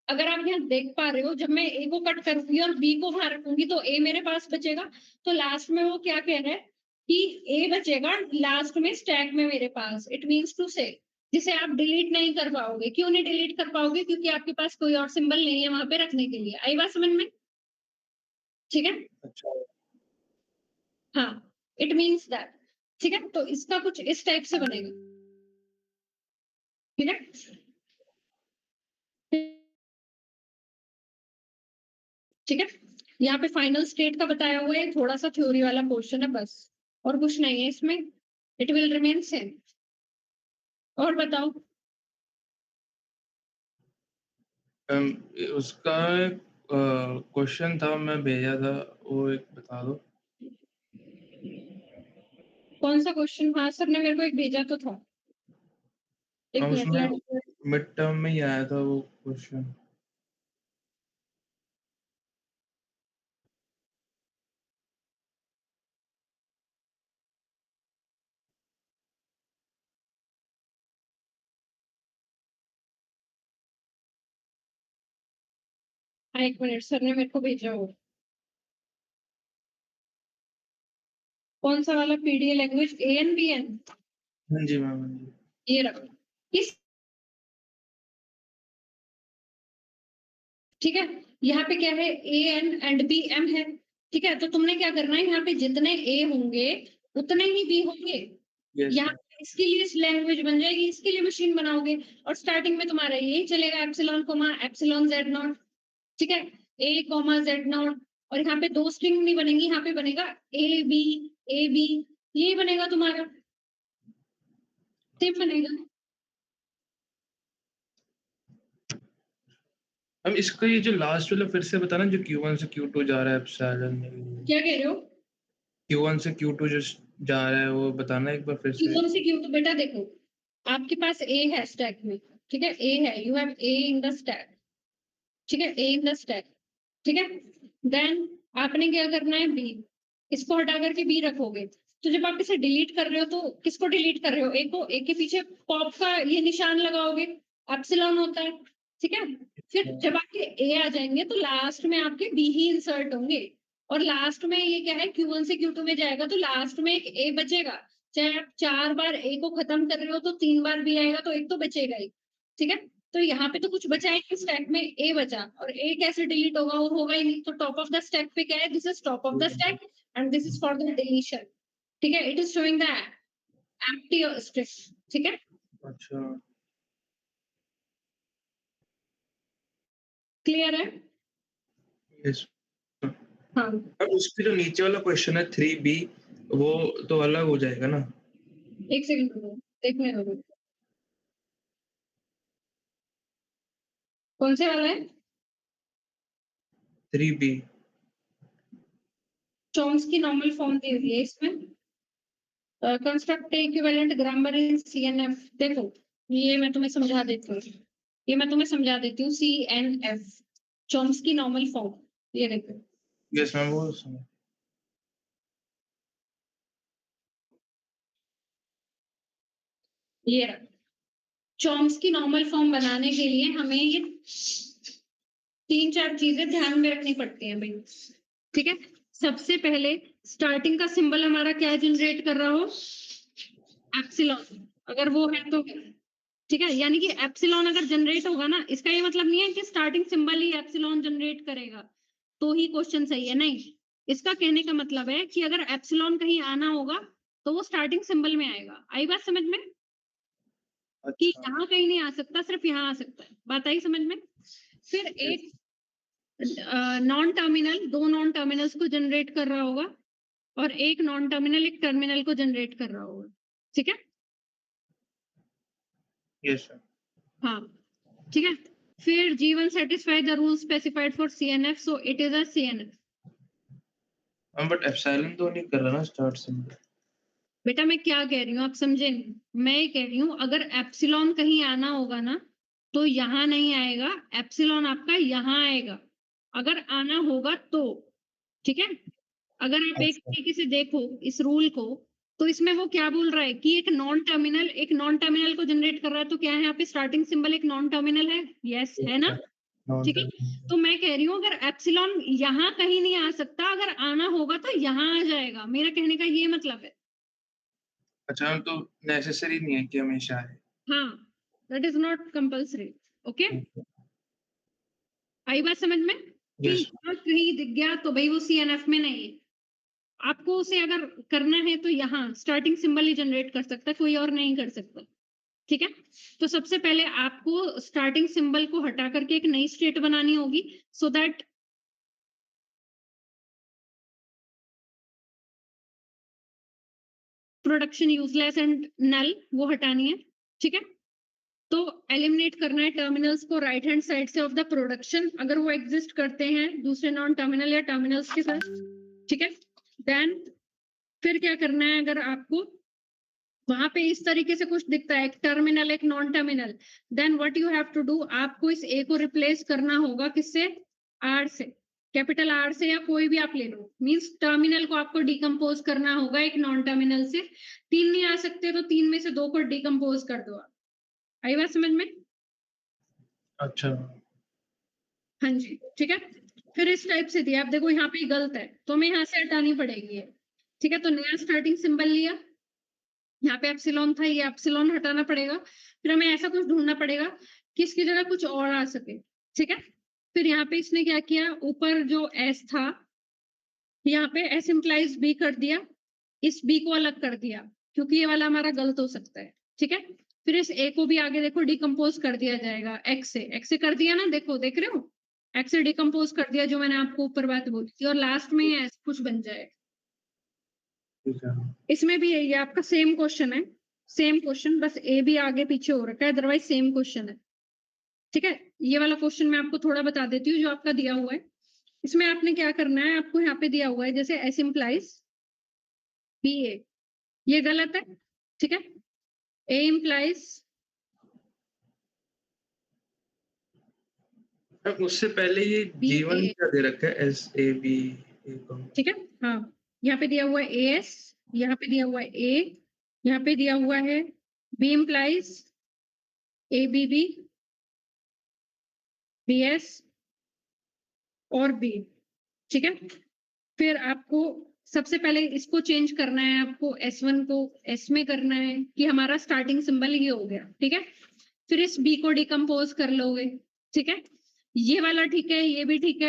अगर आप यहाँ देख पा रहे हो, जब मैं ए को कट करूंगी और बी को वहां रखूंगी तो ए मेरे पास बचेगा। तो लास्ट में वो क्या कह रहा है कि ए बचेगा लास्ट में स्टैक में मेरे पास। इट मीन्स टू से जिसे आप डिलीट नहीं कर पाओगे। क्यों नहीं डिलीट कर पाओगे? क्योंकि आपके पास कोई और सिंबल नहीं है वहां पे रखने के लिए। आई बात समझ में? ठीक है। अच्छा हाँ, इट मीन्स दैट। ठीक है, तो इसका कुछ इस टाइप से बनेगा। ठीक है, ठीक है। यहाँ पे फाइनल स्टेट का बताया हुआ है, थोड़ा सा थ्योरी वाला क्वेश्चन है बस, और कुछ नहीं है इसमें। It will remain same. और बताओ। उसका क्वेश्चन था मैं भेजा था, वो एक बता दो। कौन सा क्वेश्चन? हाँ, सर ने मेरे को एक भेजा तो था। एक मिनट उसमें यार। मिड टर्म में ही आया था वो क्वेश्चन। हाँ, एक मिनट, सर ने मेरे को भेजा हो। कौन सा वाला? PDA language A N B N. हाँ जी मैम, हाँ जी। ये रखो। इस ठीक है, यहाँ पे क्या है? A N and B M है। ठीक है, तो तुमने क्या करना है, यहाँ पे जितने ए होंगे उतने ही बी होंगे। यस यहाँ मैम। इसके लिए लैंग्वेज बन जाएगी, इसके लिए मशीन बनाओगे। और स्टार्टिंग में तुम्हारा यही चलेगा, epsilon comma epsilon Z naught. ठीक है, ए कोमा जेड नॉट। और यहाँ पे दो स्ट्रिंग नहीं बनेंगी, यहाँ पे बनेगा ए बी। ए बी यही बनेगा तुम्हारा। सेम बनेगा। अब इसका ये जो लास्ट वाला फिर से बताना, जो Q1 से Q2 जा रहा है एप्सिलॉन में। क्या कह रहे हो? Q1 से Q2 जो जा रहा है वो बताना एक बार फिर से। क्यों से क्यों? तो बेटा देखो, आपके पास ए है स्टैक में। ठीक है, ए है, you have a in the stack. ठीक है, ए इन द स्टैक। ठीक है, देन आपने क्या करना है? बी। इसको हटा करके बी रखोगे। तो जब आप इसे डिलीट कर रहे हो तो किसको डिलीट कर रहे हो? ए को। ए के पीछे पॉप का ये निशान लगाओगे, एप्सिलॉन होता है। ठीक है, फिर जब आपके ए आ जाएंगे तो लास्ट में आपके बी ही इंसर्ट होंगे। और लास्ट में ये क्या है? Q1 से Q2 में जाएगा तो लास्ट में एक ए बचेगा। चाहे आप 4 बार ए को खत्म कर रहे हो तो 3 बार बी आएगा, तो एक तो बचेगा ही। ठीक है, तो यहाँ पे तो कुछ बचा है कि स्टैक में ए बचा, और ए कैसे डिलीट होगा? वो होगा ही नहीं। तो टॉप ऑफ द स्टैक पे क्या है? This is top of the stack and this is for the deletion. ठीक है, it is showing the empty stack. ठीक है, अच्छा क्लियर है? यस। हाँ, अब उसके जो नीचे वाला क्वेश्चन है 3B, वो तो अलग हो जाएगा ना? एक सेकंड रुको, देखने दो। कौन से वाला है? 3B। चॉम्स्की नॉर्मल फॉर्म दे दिए इसमें। कंस्ट्रक्ट इक्विवेलेंट ग्रामर इन CNF। देखो, ये मैं तुम्हें समझा देती हूँ। ये मैं तुम्हें समझा देती हूँ। CNF, Chomsky normal form. ये देखो, यस मैम, वो सुनो। ये रहा। चॉम्स्की नॉर्मल फॉर्म बनाने के लिए हमें ये 3-4 चीजें ध्यान में रखनी पड़ती हैं भाई। ठीक है, सबसे पहले स्टार्टिंग का सिंबल हमारा क्या जनरेट कर रहा हो? एप्सिलॉन। अगर वो है तो ठीक है, यानी कि एप्सिलॉन अगर जनरेट होगा ना, इसका ये मतलब नहीं है कि स्टार्टिंग सिंबल ही एप्सिलॉन जनरेट करेगा तो ही क्वेश्चन सही है, नहीं। इसका कहने का मतलब है कि अगर एप्सिलॉन कहीं आना होगा तो वो स्टार्टिंग सिंबल में आएगा। आई बात समझ में? कि अच्छा यहाँ कहीं नहीं आ सकता, सिर्फ यहाँ आ सकता है। बात आई समझ में? फिर एक नॉन टर्मिनल, दो नॉन टर्मिनल्स को जनरेट कर रहा होगा, और एक नॉन टर्मिनल एक टर्मिनल को जनरेट कर रहा होगा। ठीक है, यस सर। हाँ, ठीक है। फिर G1 satisfy the rules specified for CNF, so it is a CNF। हम बट एप्सिलॉन तो नहीं कर रहा ना स्टार्ट सिंबल। बेटा मैं क्या कह रही हूँ आप समझे नहीं? मैं ये कह रही हूँ अगर एप्सिलॉन कहीं आना होगा ना तो यहाँ नहीं आएगा, एप्सिलॉन आपका यहाँ आएगा। अगर आना होगा तो, ठीक है। अगर आप एक अच्छा तरीके से देखो इस रूल को, तो इसमें वो क्या बोल रहा है कि एक नॉन टर्मिनल को जनरेट कर रहा है, तो क्या है यहाँ पे स्टार्टिंग सिंबल एक नॉन टर्मिनल है? यस, है ना? ठीक है? तो मैं कह रही हूँ अगर एप्सिलॉन यहाँ कहीं नहीं आ सकता, अगर आना होगा तो यहाँ आ जाएगा। मेरा कहने का ये मतलब है। अच्छा तो नेसेसरी नहीं है कि हमेशा आए। हाँ, that is not compulsory. Okay? ठीक है। आई बात समझ में? कि यस। यहाँ कहीं दिख गया तो भई वो सीएनएफ में नहीं है। आपको उसे अगर करना है तो यहाँ स्टार्टिंग सिंबल ही जनरेट कर सकता है, कोई और नहीं कर सकता। ठीक है? तो सबसे पहले आपको स्टार्टिंग सिंबल को हटा करके एक नई स्टेट बनानी होगी so that production useless and null वो हटानी है। ठीक है? तो एलिमिनेट करना है टर्मिनल्स को राइट हैंड साइड से ऑफ द प्रोडक्शन अगर वो एग्जिस्ट करते हैं दूसरे नॉन टर्मिनल या टर्मिनल्स के साथ। ठीक है? देन फिर क्या करना है अगर आपको वहां पे इस तरीके से कुछ दिखता है एक टर्मिनल एक non terminal then what you have to do आपको इस ए को रिप्लेस करना होगा किससे आर से कैपिटल आर से या कोई भी आप ले लो मींस टर्मिनल को आपको डिकम्पोज करना होगा एक नॉन टर्मिनल से तीन नहीं आ सकते तो तीन में से दो को डिकम्पोज कर दो आप आई बात समझ में अच्छा। हाँ जी ठीक है फिर इस टाइप से दिया आप देखो यहाँ पे गलत है तो हमें यहाँ से हटानी पड़ेगी ये ठीक है तो नया स्टार्टिंग सिंबल लिया यहाँ पे एप्सिलॉन था ये एप्सिलॉन हटाना पड़ेगा फिर हमें ऐसा कुछ ढूंढना पड़ेगा कि इसकी जगह कुछ और आ सके ठीक है फिर यहाँ पे इसने क्या किया ऊपर जो एस था यहाँ पे एस इम्प्लाइज बी कर दिया इस बी को अलग कर दिया क्योंकि ये वाला हमारा गलत हो सकता है ठीक है फिर इस ए को भी आगे देखो डिकम्पोज कर दिया जाएगा एक्स से कर दिया ना देखो देख रहे हो एक्स से डिकम्पोज कर दिया जो मैंने आपको ऊपर बात बोली थी और लास्ट में ये ऐसा कुछ बन जाए ठीक है। इसमें भी ये आपका सेम क्वेश्चन है सेम क्वेश्चन बस ए भी आगे पीछे हो रखा है अदरवाइज सेम क्वेश्चन है ठीक है ये वाला क्वेश्चन मैं आपको थोड़ा बता देती हूँ जो आपका दिया हुआ है इसमें आपने क्या करना है आपको यहाँ पे दिया हुआ है जैसे एस इम्प्लाइज बी ए ये गलत है ठीक है ए इम्प्लाइज अब उससे पहले ये बी जीवन ए क्या दे रखा है एस ए बी ठीक है हाँ यहाँ पे दिया हुआ है ए एस यहाँ पे दिया हुआ है ए यहाँ पे दिया हुआ है B implies A B B B S और बी ठीक है फिर आपको सबसे पहले इसको चेंज करना है आपको S1 को S में करना है कि हमारा स्टार्टिंग सिंबल ये हो गया ठीक है फिर इस B को डिकम्पोज कर लोगे ठीक है ये वाला ठीक है ये भी ठीक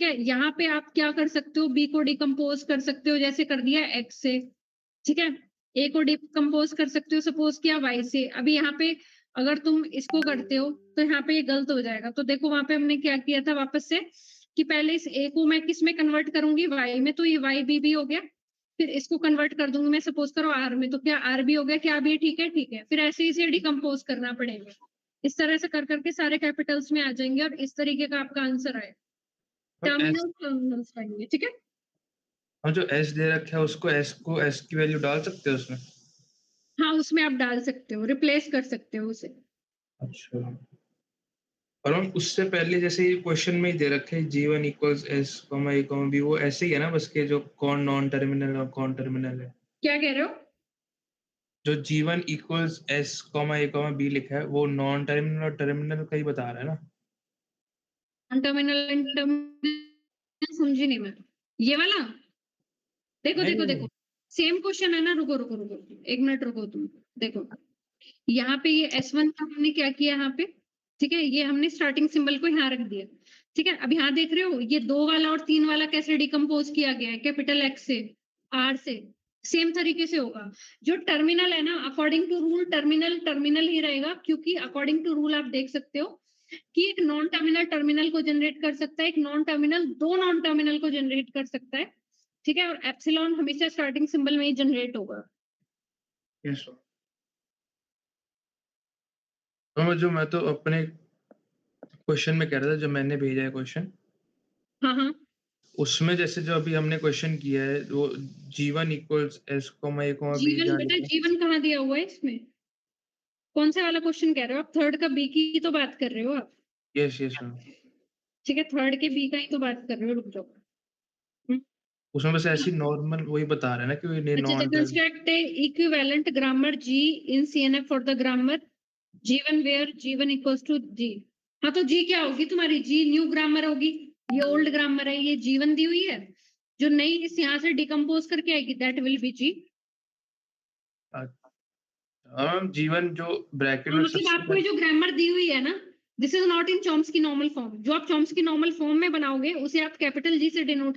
है यहाँ पे आप क्या कर सकते हो B को डिकम्पोज कर सकते हो जैसे कर दिया X से ठीक है A को डिकम्पोज कर सकते हो सपोज किया Y से अभी यहाँ पे अगर तुम इसको करते हो तो यहाँ पे ये गलत हो जाएगा तो देखो वहां पे हमने क्या किया था वापस से कि पहले इस ए को मैं किस में कन्वर्ट करूंगी वाई में तो ये वाई बी हो गया फिर इसको कन्वर्ट कर दूंगी मैं सपोज करो आर में तो क्या आर बी हो गया क्या भी ठीक है फिर ऐसे इसे डिकम्पोज करना पड़ेगा इस तरह से कर करके सारे कैपिटल्स में आ जाएंगे और इस तरीके का आपका आंसर आए टर्मिनल्स आएंगे ठीक है और जो एस दे रखा है उसको एस की वैल्यू डाल सकते हो उसमें। हाँ उसमें आप डाल सकते हो रिप्लेस कर सकते हो उसे अच्छा। और हम उससे पहले जैसे ये क्वेश्चन में ही दे रखे हैं G1 इक्वल्स एस कॉमा ए कॉमा बी वो ऐसे ही है ना बस के जो कौन नॉन टर्मिनल और कौन टर्मिनल है। क्या कह रहे हो जो G1 इक्वल्स एस कॉमा ए कॉमा बी लिखा है वो नॉन टर्मिनल और टर्मिनल का ही बता रहा है ना। टर्मिनल समझी नहीं मैं ये वाला देखो नहीं देखो नहीं देखो सेम क्वेश्चन है ना रुको रुको रुको एक मिनट रुको तुम देखो यहाँ पे ये S1 का हमने क्या किया यहाँ पे ठीक है ये हमने स्टार्टिंग सिंबल को यहाँ रख दिया ठीक है अब यहाँ देख रहे हो ये दो वाला और तीन वाला कैसे डिकम्पोज किया गया है कैपिटल एक्स से आर से सेम तरीके से होगा जो टर्मिनल है ना according to rule terminal terminal ही रहेगा क्योंकि अकॉर्डिंग टू रूल आप देख सकते हो कि एक नॉन टर्मिनल टर्मिनल को जनरेट कर सकता है एक नॉन टर्मिनल दो नॉन टर्मिनल को जनरेट कर सकता है ठीक है और एप्सिलॉन हमेशा स्टार्टिंग सिंबल में ही जनरेट होगा यस। जो मैं तो अपने क्वेश्चन में कह रहा था जो मैंने भेजा है क्वेश्चन हाँ हाँ उसमें जैसे जो अभी हमने क्वेश्चन किया है वो G1 इक्वल्स एस कॉमा ए कॉमा बी जीवन जहाँ बेटा लिखा है। जीवन कहाँ दिया हुआ है इसमें कौन सा वाला क्वेश्चन कह रहे हो आप थर्ड का बी की तो बात कर रहे हो आप यस यस मैम। ठीक है थर्ड के बी का ही तो बात कर रहे हो रुक जाओ हम्म, उसमें बस ऐसी नॉर्मल वही बता रहा है ना कि ये अच्छा non term. Construct equivalent grammar ji in CNF for the grammar G1 where G1 equals to G हाँ तो जी क्या होगी तुम्हारी? जी न्यू ग्रामर होगी, ये ओल्ड ग्रामर है, ये जीवन दी हुई है, जो नई इस यहाँ से डिकम्पोज करके आएगी that will be G. Ma'am जीवन जो ब्रैकेट में मतलब सबसे आपको ये जो ग्रामर दी हुई है ना, this is not in Chomsky normal form. जो आप चॉम्स्की नॉर्मल फॉर्म में बनाओगे उसे आप कैपिटल जी से डिनोट